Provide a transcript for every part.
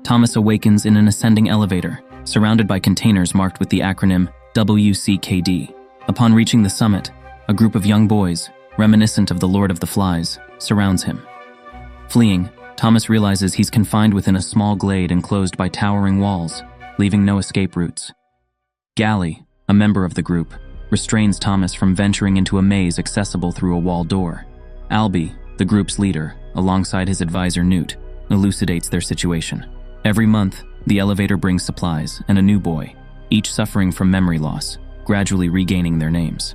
Thomas awakens in an ascending elevator, surrounded by containers marked with the acronym WCKD. Upon reaching the summit, a group of young boys, reminiscent of the Lord of the Flies, surrounds him. Fleeing, Thomas realizes he's confined within a small glade enclosed by towering walls, leaving no escape routes. Gally, a member of the group, restrains Thomas from venturing into a maze accessible through a wall door. Albie, the group's leader, alongside his advisor Newt, elucidates their situation. Every month, the elevator brings supplies and a new boy, each suffering from memory loss, gradually regaining their names.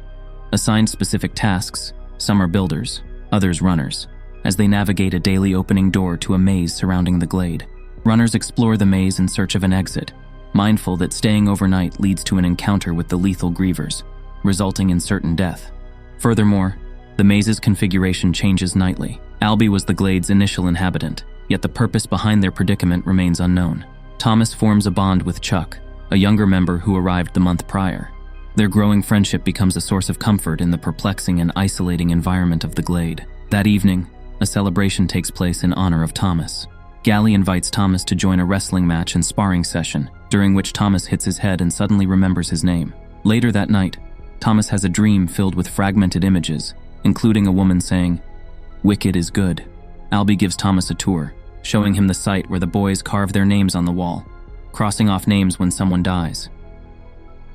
Assigned specific tasks, some are builders, others runners, as they navigate a daily opening door to a maze surrounding the glade. Runners explore the maze in search of an exit, mindful that staying overnight leads to an encounter with the lethal grievers, resulting in certain death. Furthermore, the maze's configuration changes nightly. Albie was the glade's initial inhabitant, yet the purpose behind their predicament remains unknown. Thomas forms a bond with Chuck, a younger member who arrived the month prior. Their growing friendship becomes a source of comfort in the perplexing and isolating environment of the glade. That evening, a celebration takes place in honor of Thomas. Gally invites Thomas to join a wrestling match and sparring session, during which Thomas hits his head and suddenly remembers his name. Later that night, Thomas has a dream filled with fragmented images, including a woman saying, "Wicked is good." Albie gives Thomas a tour, showing him the site where the boys carve their names on the wall, crossing off names when someone dies.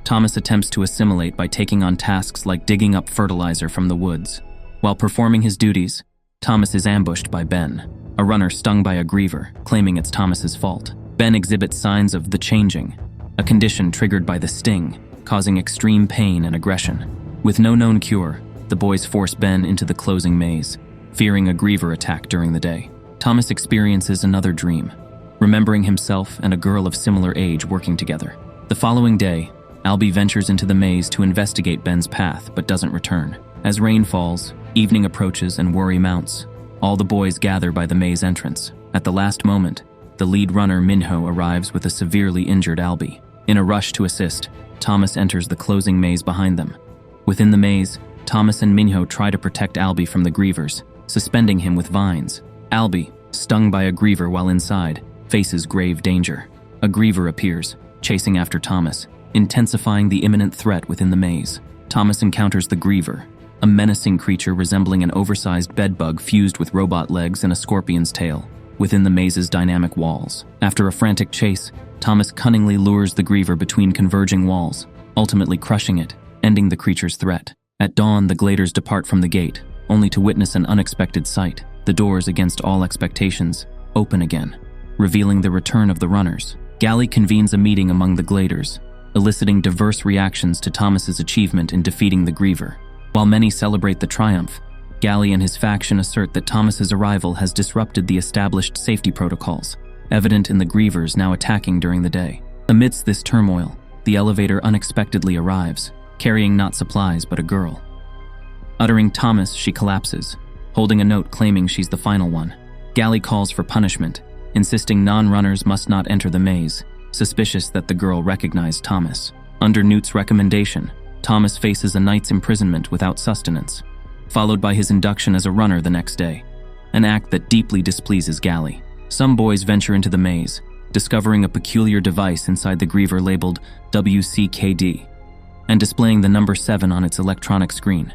Thomas attempts to assimilate by taking on tasks like digging up fertilizer from the woods. While performing his duties, Thomas is ambushed by Ben, a runner stung by a griever, claiming it's Thomas's fault. Ben exhibits signs of the changing, a condition triggered by the sting, causing extreme pain and aggression. With no known cure, the boys force Ben into the closing maze, fearing a griever attack during the day. Thomas experiences another dream, remembering himself and a girl of similar age working together. The following day, Albie ventures into the maze to investigate Ben's path but doesn't return. As rain falls, evening approaches and worry mounts. All the boys gather by the maze entrance. At the last moment, the lead runner Minho arrives with a severely injured Albie. In a rush to assist, Thomas enters the closing maze behind them. Within the maze, Thomas and Minho try to protect Albie from the grievers, suspending him with vines. Albie, stung by a griever while inside, faces grave danger. A griever appears, chasing after Thomas, intensifying the imminent threat within the maze. Thomas encounters the griever, a menacing creature resembling an oversized bedbug fused with robot legs and a scorpion's tail, within the maze's dynamic walls. After a frantic chase, Thomas cunningly lures the griever between converging walls, ultimately crushing it, ending the creature's threat. At dawn, the gladers depart from the gate, only to witness an unexpected sight. The doors, against all expectations, open again, revealing the return of the runners. Gally convenes a meeting among the gladers, eliciting diverse reactions to Thomas's achievement in defeating the griever. While many celebrate the triumph, Gally and his faction assert that Thomas's arrival has disrupted the established safety protocols, evident in the grievers now attacking during the day. Amidst this turmoil, the elevator unexpectedly arrives, carrying not supplies but a girl. Uttering Thomas, she collapses, holding a note claiming she's the final one. Gally calls for punishment, insisting non-runners must not enter the maze, suspicious that the girl recognized Thomas. Under Newt's recommendation, Thomas faces a night's imprisonment without sustenance, followed by his induction as a runner the next day, an act that deeply displeases Gally. Some boys venture into the maze, discovering a peculiar device inside the griever labeled WCKD, and displaying the number 7 on its electronic screen,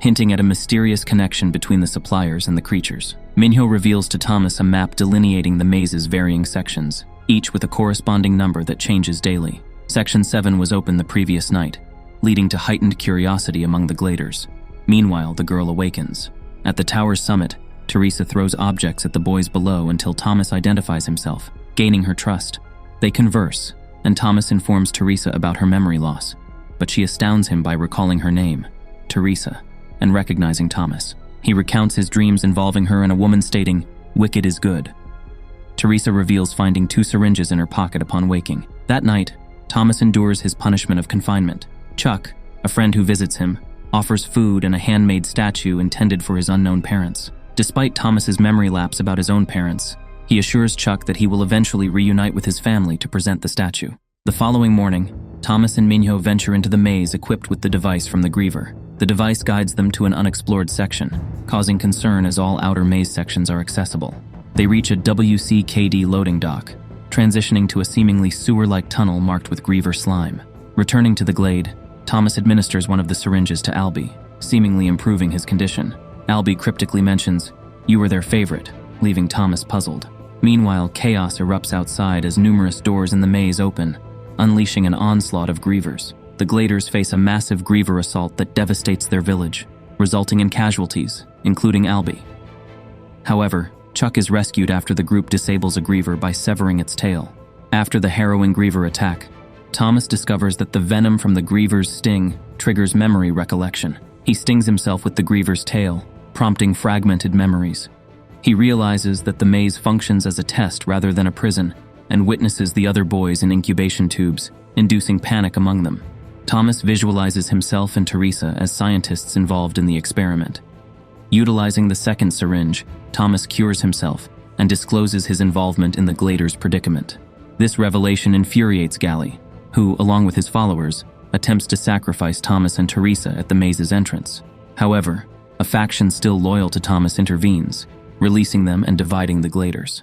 hinting at a mysterious connection between the suppliers and the creatures. Minho reveals to Thomas a map delineating the maze's varying sections, each with a corresponding number that changes daily. Section 7 was open the previous night, leading to heightened curiosity among the gladers. Meanwhile, the girl awakens. At the tower's summit, Teresa throws objects at the boys below until Thomas identifies himself, gaining her trust. They converse, and Thomas informs Teresa about her memory loss, but she astounds him by recalling her name, Teresa, and recognizing Thomas. He recounts his dreams involving her and a woman stating, "Wicked is good." Teresa reveals finding 2 syringes in her pocket upon waking. That night, Thomas endures his punishment of confinement. Chuck, a friend who visits him, offers food and a handmade statue intended for his unknown parents. Despite Thomas's memory lapse about his own parents, he assures Chuck that he will eventually reunite with his family to present the statue. The following morning, Thomas and Minho venture into the maze equipped with the device from the griever. The device guides them to an unexplored section, causing concern as all outer maze sections are accessible. They reach a WCKD loading dock, transitioning to a seemingly sewer-like tunnel marked with griever slime. Returning to the glade, Thomas administers one of the syringes to Albie, seemingly improving his condition. Albie cryptically mentions, "You were their favorite," leaving Thomas puzzled. Meanwhile, chaos erupts outside as numerous doors in the maze open, unleashing an onslaught of grievers. The gladers face a massive griever assault that devastates their village, resulting in casualties, including Albie. However, Chuck is rescued after the group disables a griever by severing its tail. After the harrowing griever attack, Thomas discovers that the venom from the griever's sting triggers memory recollection. He stings himself with the griever's tail, prompting fragmented memories. He realizes that the maze functions as a test rather than a prison, and witnesses the other boys in incubation tubes, inducing panic among them. Thomas visualizes himself and Teresa as scientists involved in the experiment. Utilizing the second syringe, Thomas cures himself and discloses his involvement in the glader's predicament. This revelation infuriates Gally, who, along with his followers, attempts to sacrifice Thomas and Teresa at the maze's entrance. However, a faction still loyal to Thomas intervenes, releasing them and dividing the gladers.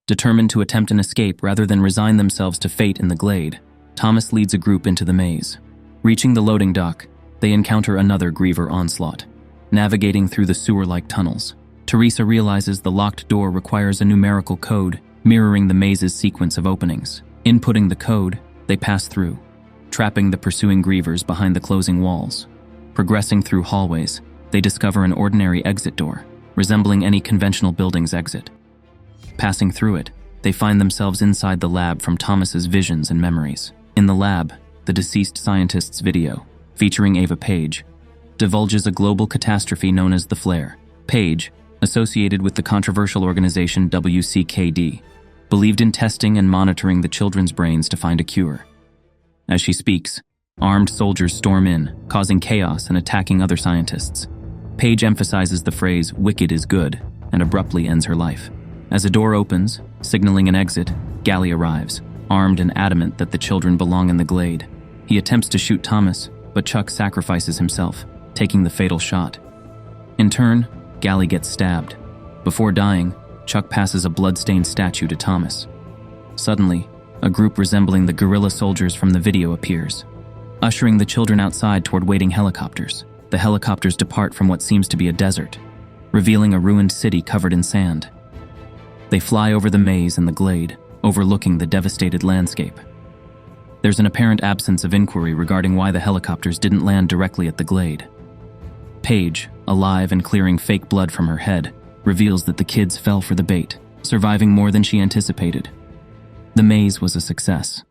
Determined to attempt an escape rather than resign themselves to fate in the glade, Thomas leads a group into the maze. Reaching the loading dock, they encounter another griever onslaught. Navigating through the sewer-like tunnels, Teresa realizes the locked door requires a numerical code mirroring the maze's sequence of openings. Inputting the code, they pass through, trapping the pursuing grievers behind the closing walls. Progressing through hallways, they discover an ordinary exit door, resembling any conventional building's exit. Passing through it, they find themselves inside the lab from Thomas's visions and memories. In the lab, the deceased scientist's video, featuring Ava Page, divulges a global catastrophe known as the flare. Page, associated with the controversial organization WCKD, believed in testing and monitoring the children's brains to find a cure. As she speaks, armed soldiers storm in, causing chaos and attacking other scientists. Page emphasizes the phrase, "wicked is good," and abruptly ends her life. As a door opens, signaling an exit, Gally arrives, armed and adamant that the children belong in the glade. He attempts to shoot Thomas, but Chuck sacrifices himself, taking the fatal shot. In turn, Gally gets stabbed. Before dying, Chuck passes a blood-stained statue to Thomas. Suddenly, a group resembling the guerrilla soldiers from the video appears, ushering the children outside toward waiting helicopters. The helicopters depart from what seems to be a desert, revealing a ruined city covered in sand. They fly over the maze and the glade, overlooking the devastated landscape. There's an apparent absence of inquiry regarding why the helicopters didn't land directly at the glade. Paige, alive and clearing fake blood from her head, reveals that the kids fell for the bait, surviving more than she anticipated. The maze was a success,